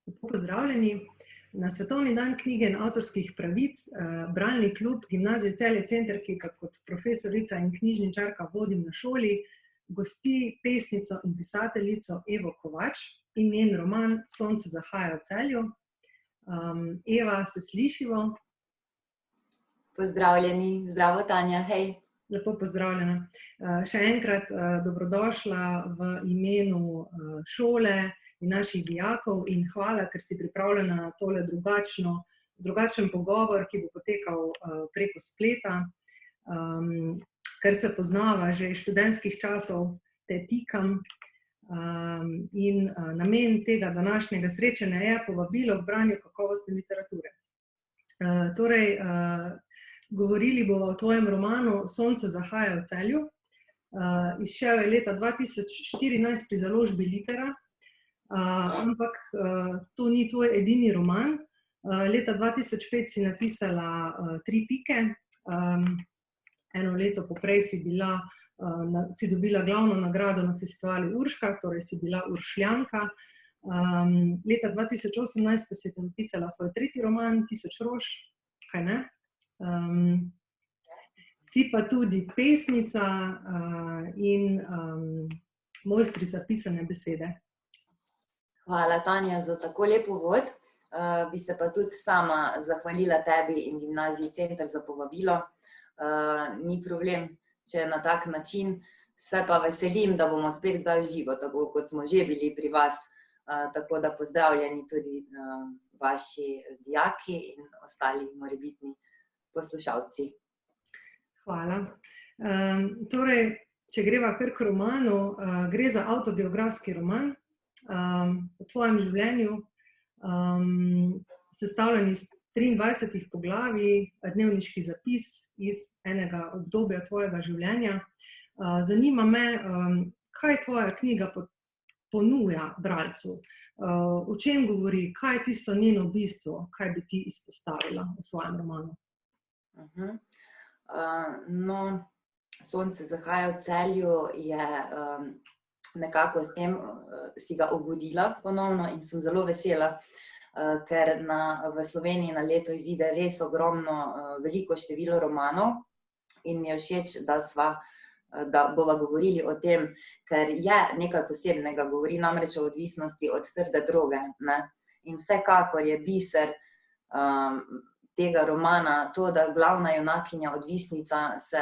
Lepo pozdravljeni. Na Svetovni dan knjige in avtorskih pravic Bralni klub Gimnazije Celje Center, ki ga kot profesorica in knjižničarka vodim na šoli, gosti pesnico in pisateljico Evo Kovač in njen roman Sonce zahaja v Celju. Eva, se slišivo? Pozdravljeni, zdravo Tanja, hej. Lepo pozdravljena. Še enkrat dobrodošla v imenu šole in naših dijakov in hvala, ker si pripravljena na tole drugačen pogovor, ki bo potekal preko spleta. Ker se poznava že iz študentskih časov, te tikam. In namen tega današnjega srečanja je povabilo k branju kakovostne literature. Torej, govorili bomo o tvojem romanu Sonce zahaja v Celju. Izšel je leta 2014 pri založbi Litera, ampak to ni tvoj edini roman. Leta 2005 si napisala Tri pike. Eno leto poprej si dobila glavno nagrado na festivalu Urška, torej si bila Uršljanka. Leta 2018 pa si napisala svoj tretji roman, Tisoč rož, kaj ne? Si pa tudi pesnica in mojstrica pisane besede. Hvala Tanja za tako lep uvod. Bi se pa tudi sama zahvalila tebi in Gimnaziji Center za povabilo. Ni problem, če na tak način. Se pa veselim, da bomo spet kdaj v živo, tako kot smo že bili pri vas. Tako da pozdravljeni tudi vaši dijaki in ostali morebitni poslušalci. Hvala. Torej, če greva kar k romanu, gre za avtobiografski roman o tvojem življenju, sestavljen iz 23 poglavij, dnevniški zapis iz enega obdobja tvojega življenja. Zanima me, kaj tvoja knjiga ponuja bralcu, o čem govori, kaj je tisto njeno bistvo, kaj bi ti izpostavila v svojem romanu? No, Sonce zahaja v Celju je nekako s tem si ga obudila ponovno in sem zelo vesela, ker v Sloveniji na leto izide res ogromno, veliko število romanov in mi je všeč, da bova govorili o tem, ker je nekaj posebnega, govori namreč o odvisnosti od trde droge, ne? In vsekakor je biser tega romana to, da glavna junakinja odvisnica se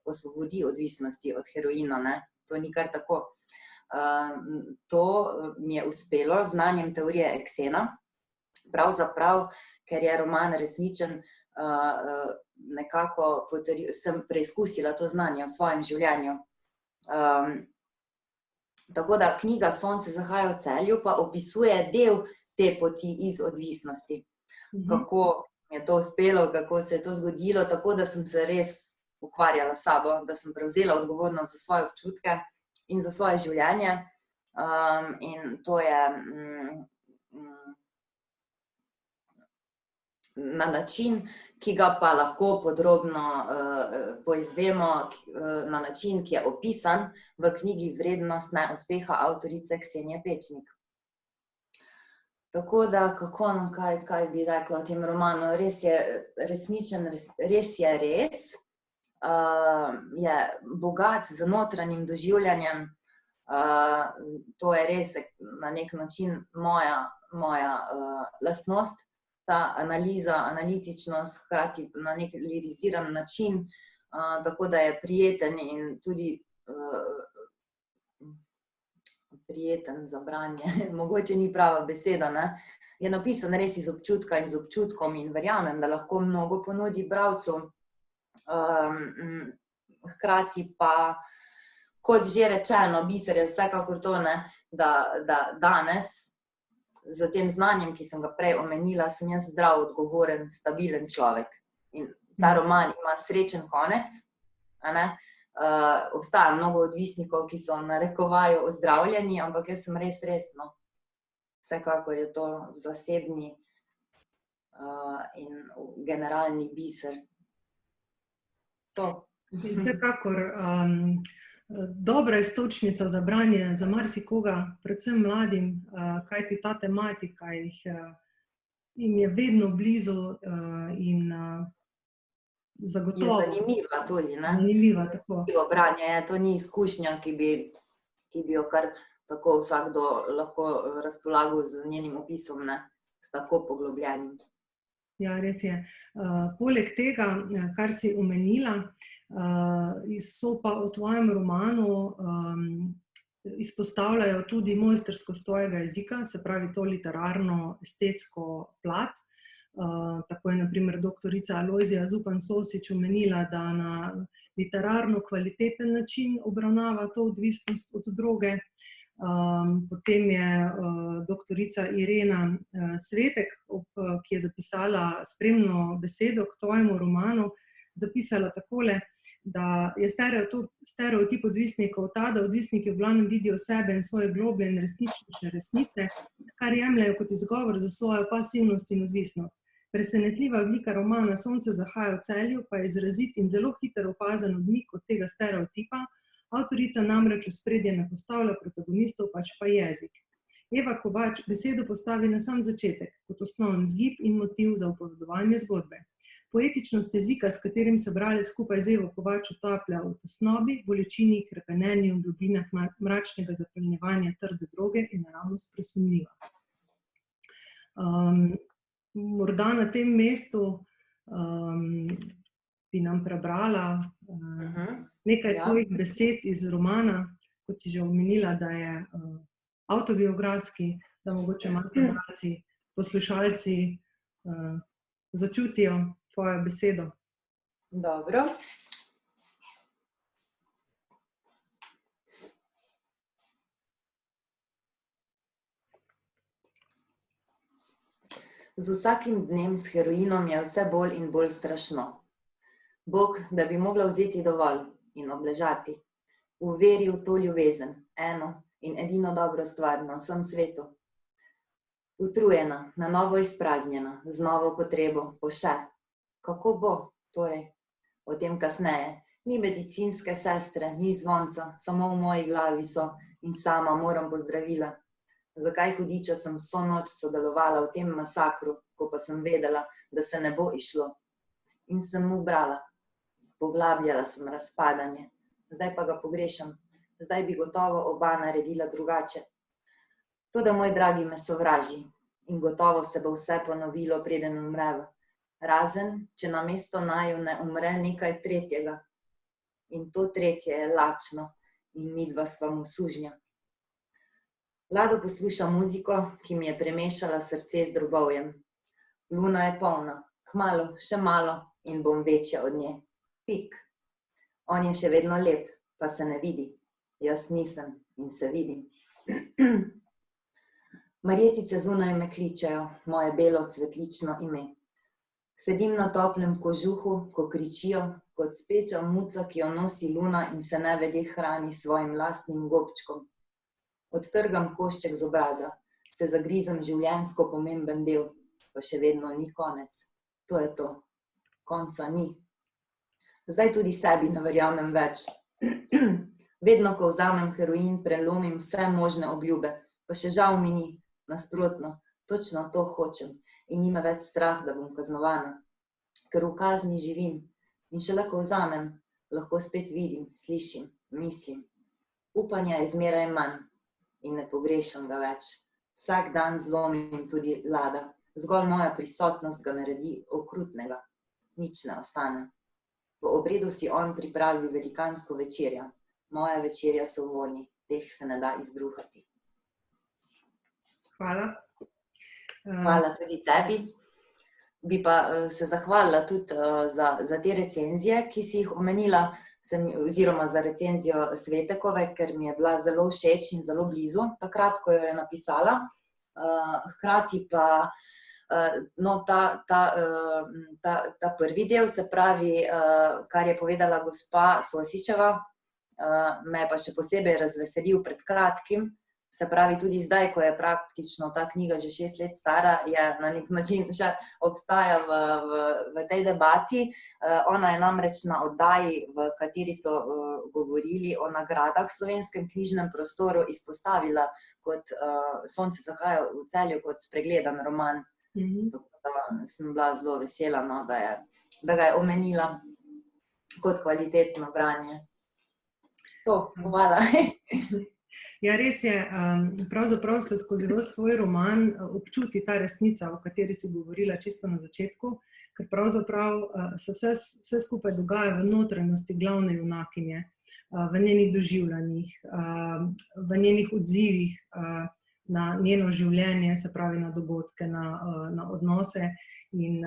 osvobodi odvisnosti od heroina, ne? To ni kar tako. To mi je uspelo z znanjem teorije Eksena, pravzaprav, ker je roman resničen, nekako sem preizkusila to znanje v svojem življenju. Tako da knjiga Sonce zahaja v Celju pa opisuje del te poti iz odvisnosti. Kako mi je to uspelo, kako se je to zgodilo, tako da sem se res ukvarjala s sabo, da sem prevzela odgovornost za svoje občutke in za svoje življenje. In to je na način, ki ga pa lahko podrobno poizvemo, na način, ki je opisan v knjigi Vrednost neuspeha avtorice Ksenije Pečnik. Tako da, kaj bi rekla o tem romanu, res je resničen, res je res, je bogat z notranjim doživljanjem, to je res na nek način moja lastnost, ta analiza, analitičnost, hkrati na nek liriziran način, tako da je prijeten in tudi prijeten za branje, mogoče ni prava beseda, ne? Je napisan res iz občutka in z občutkom in verjamem, da lahko mnogo ponudi bralcu. Hkrati pa, kot že rečeno, biser je vsekakor to, ne, da danes, z tem znanjem, ki sem ga prej omenila, sem jaz zdrav, odgovoren, stabilen človek. In ta roman ima srečen konec, a ne? Obstaja mnogo odvisnikov, ki so narekovaju ozdravljeni, ampak jaz sem res resno. Vsekakor je to zasebni in generalni biser. To. Vsekakor dobra iztočnica za branje za marsikoga, predvsem mladim, kajti ta tematika jim je vedno blizu in Je zagotovo zanimiva tudi, ne? zanimiva. Tako. Zanimivo branje je, to ni izkušnja, ki bi jo kar tako vsakdo lahko razpolagal z njenim opisom, ne? S tako poglobljenim. Ja, res je. Poleg tega, kar si omenila, so pa v tvojem romanu izpostavljajo tudi mojstrskost tvojega jezika, se pravi to literarno, estetsko plat. Tako je na primer doktorica Alojzija Zupan Sosič omenila, da na literarno kvaliteten način obravnava to odvisnost od droge. Potem je doktorica Irena Svetek, ki je zapisala spremno besedo k tvojemu romanu, zapisala takole, da je stereotip odvisnikov ta, da odvisniki v glavnem vidijo sebe in svoje globlje in resnične resnice, kar jemljajo kot izgovor za svojo pasivnost in odvisnost. Presenetljiva oblika romana Sonce zahaja v Celju pa je izrazit in zelo hiter opazen odmik od tega stereotipa. Avtorica namreč v spredje ne postavlja protagonistov, pač pa jezik. Eva Kovač besedo postavi na sam začetek, kot osnoven zgib in motiv za upovedovanje zgodbe. Poetičnost jezika, s katerim se bralec skupaj z Evo Kovač utaplja v tesnobi, bolečini, hrepenenju in globinah mračnega zaplenjevanja trde droge, je naravnost presunljiva. Morda na tem mestu bi nam prebrala nekaj tvojih besed iz romana, kot si že omenila, da je avtobiografski, da mogoče malce bralci, poslušalci začutijo tvojo besedo. Dobro. Z vsakim dnem s heroinom je vse bolj in bolj strašno. Bog, da bi mogla vzeti dovolj in obležati, v veri v to ljubezen, eno in edino dobro stvar na vsem svetu. Utrujena, na novo izpraznjena, z novo potrebo po še. Kako bo, torej? O tem kasneje. Ni medicinske sestre, ni zvonca, samo v moji glavi so in sama moram pozdravila. Zakaj hudiča sem vso noč sodelovala v tem masakru, ko pa sem vedela, da se ne bo išlo. In sem mu brala. Poglabljala sem razpadanje. Zdaj pa ga pogrešam. Zdaj bi gotovo oba naredila drugače. Toda moj dragi me sovraži in gotovo se bo vse ponovilo, preden umreva. Razen, če namesto naju ne umre nekaj tretjega. In to tretje je lačno in midva sva mu sužnja. Lado posluša muziko, ki mi je premešala srce z drobovjem. Luna je polna, kmalu, še malo in bom večja od nje. Pik. On je še vedno lep, pa se ne vidi. Jaz nisem in se vidim. Marjetice zunaj me kličejo, moje belo cvetlično ime. Sedim na toplem kožuhu, ko kričijo, kot speča muca, ki jo nosi Luna in se nevede hrani svojim lastnim gobčkom. Odtrgam košček z obraza, se zagrizem življenjsko pomemben del, pa še vedno ni konec. To je to. Konca ni. Zdaj tudi sebi ne verjamem več. Vedno, ko vzamem heroin, prelomim vse možne obljube, pa še žal mi ni, nasprotno, točno to hočem in nima več strah, da bom kaznovana. Ker v kazni živim in šele ko vzamem, lahko spet vidim, slišim, mislim. Upanja je zmeraj manj in ne pogrešam ga več. Vsak dan zlomim tudi Lada. Zgolj moja prisotnost ga naredi okrutnega. Nič ne ostane. Po obredu si on pripravi velikansko večerjo. Moja večerja so vonji, teh se ne da izbruhati. Hvala. Hvala tudi tebi. Bi pa se zahvalila tudi za te recenzije, ki si jih omenila, oziroma za recenzijo Svetekove, ker mi je bila zelo všeč in zelo blizu, takrat, ko jo je napisala. Hkrati pa ta prvi del, se pravi, kar je povedala gospa Sosičeva, me je pa še posebej razveselil pred kratkim, Se pravi, tudi zdaj, ko je praktično ta knjiga že 6 let stara, je na nek način še obstaja v tej debati. Ona je namreč na oddaji, v kateri so govorili o nagradah v slovenskem knjižnem prostoru, izpostavila kot Sonce zahaja v Celju, kot spregledan roman. Tako da sem bila zelo vesela, no, da ga je omenila kot kvalitetno branje. To, hvala. Ja, res je, pravzaprav se skozi ves tvoj roman občuti ta resnica, o kateri si govorila čisto na začetku, ker pravzaprav se vse skupaj dogaja v notranjosti glavne junakinje, v njenih doživljanjih, v njenih odzivih na njeno življenje, se pravi na dogodke, na odnose. In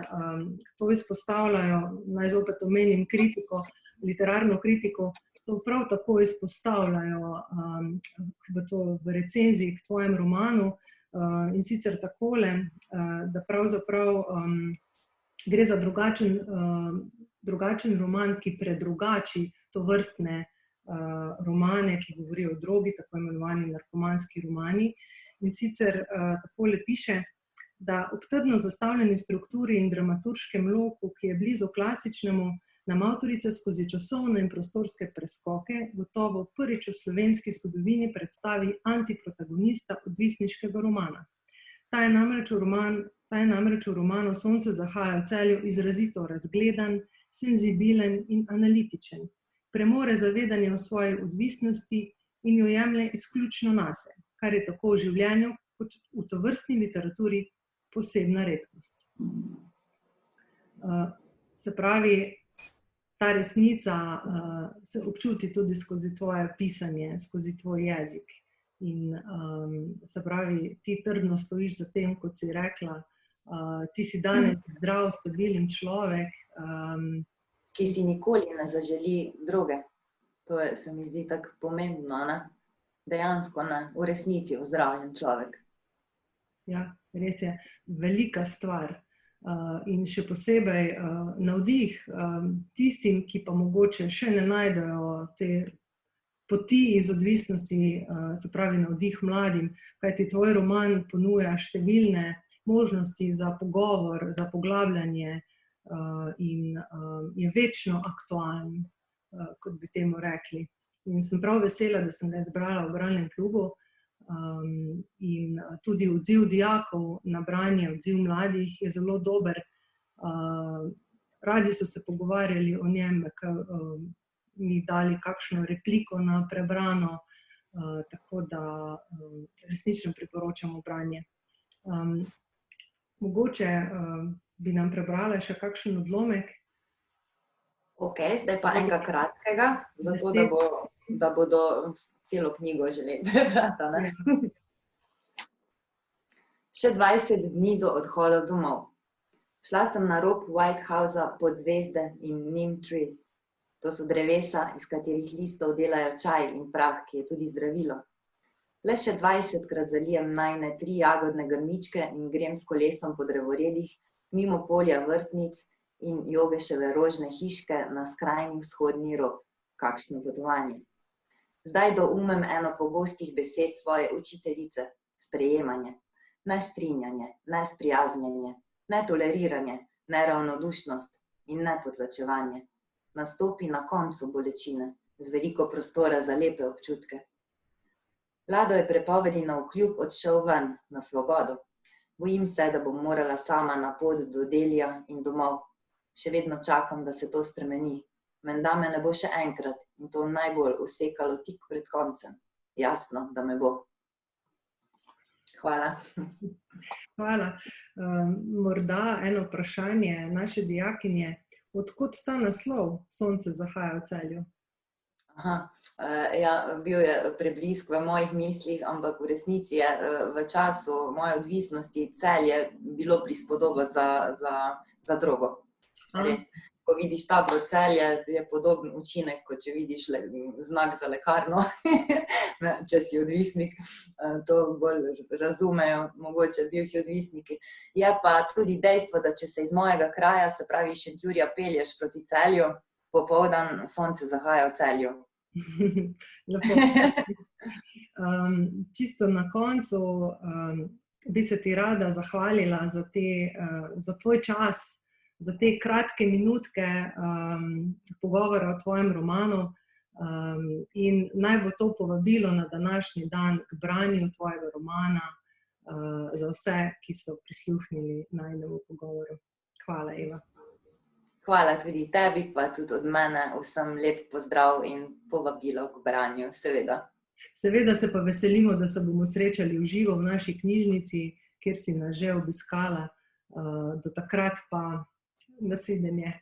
to izpostavljajo, naj zopet omenim kritiko, literarno kritiko, to prav tako izpostavljajo v recenziji k tvojem romanu, in sicer takole, da pravzaprav gre za drugačen roman, ki predrugači tovrstne romane, ki govorijo o drogi, tako imenovani narkomanski romani. In sicer takole piše, da ob trdno zastavljeni strukturi in dramaturškem loku, ki je blizu klasičnemu, nam avtorica skozi časovne in prostorske preskoke gotovo prvič v slovenski zgodovini predstavi antiprotagonista odvisniškega romana. Ta je namreč v romanu Sonce zahaja v Celju izrazito razgledan, senzibilen in analitičen. Premore zavedanje o svoji odvisnosti in jo jemlje izključno nase, kar je tako v življenju kot v tovrstni literaturi posebna redkost. Se pravi, ta resnica se občuti tudi skozi tvoje pisanje, skozi tvoj jezik. In se pravi, ti trdno stojiš za tem, kot si rekla, ti si danes zdrav, stabilen človek. Ki si nikoli ne zaželi droge. To se mi zdi tako pomembno, ne? Dejansko ne, v resnici ozdravljen človek. Ja, res je velika stvar. In še posebej navdih tistim, ki pa mogoče še ne najdejo te poti iz odvisnosti, se pravi navdih mladim, kajti tvoj roman ponuja številne možnosti za pogovor, za poglabljanje in je večno aktualen, kot bi temu rekli. In sem prav vesela, da sem ga izbrala v bralnem klubu. In tudi odziv dijakov na branje, odziv mladih je zelo dober. Radi so se pogovarjali o njem, mi dali kakšno repliko na prebrano, tako da resnično priporočamo branje. Mogoče bi nam prebrala še kakšen odlomek. Ok, zdaj pa enega kratkega, zato da bodo celo knjigo želeli prebrati, ne? Še 20 dni do odhoda domov. Šla sem na rob White Housea pod zvezde in neem tree. To so drevesa, iz katerih listov delajo čaj in prah, ki je tudi zdravilo. Le še 20-krat zalijem najne 3 jagodne grmičke in grem s kolesom po drevoredih, mimo polja vrtnic in Jogeševe rožne hiške na skrajni vzhodni rob. Kakšno potovanje. Zdaj doumem eno pogostih besed svoje učiteljice, sprejemanje, nestrinjanje, nesprijaznjenje, netoleriranje, neravnodušnost in nepotlačevanje. Nastopi na koncu bolečine, z veliko prostora za lepe občutke. Lado je prepovedi navkljub odšel ven, na svobodo. Bojim se, da bom morala sama na pot do Delija in domov. Še vedno čakam, da se to spremeni. Menda me ne bo še enkrat in to najbolj usekalo tik pred koncem. Jasno, da me bo. Hvala. Hvala. Morda eno vprašanje naše dijakinje. Odkot ta naslov Sonce zahaja v Celju? Ja, bil je preblisk v mojih mislih, ampak v resnici je v času moje odvisnosti Celje bilo prispodoba za drogo. Res. Ko vidiš tablo Celje, je podoben učinek, kot če vidiš znak za lekarno, če si odvisnik, to bolj razumejo, mogoče bivši odvisniki. Je pa tudi dejstvo, da če se iz mojega kraja, se pravi Šentjurja, pelješ proti Celju, popoldan sonce zahaja v Celju. Lepo. Čisto na koncu bi se ti rada zahvalila za tvoj čas, za te kratke minutke pogovora o tvojem romanu in naj bo to povabilo na današnji dan k branju tvojega romana za vse, ki so prisluhnili najinemu pogovoru. Hvala, Eva. Hvala tudi tebi, pa tudi od mene vsem lep pozdrav in povabilo k branju, seveda. Seveda se pa veselimo, da se bomo srečali v živo v naši knjižnici, kjer si nas že obiskala. Do takrat pa nasvidenje.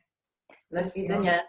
Nasvidenje.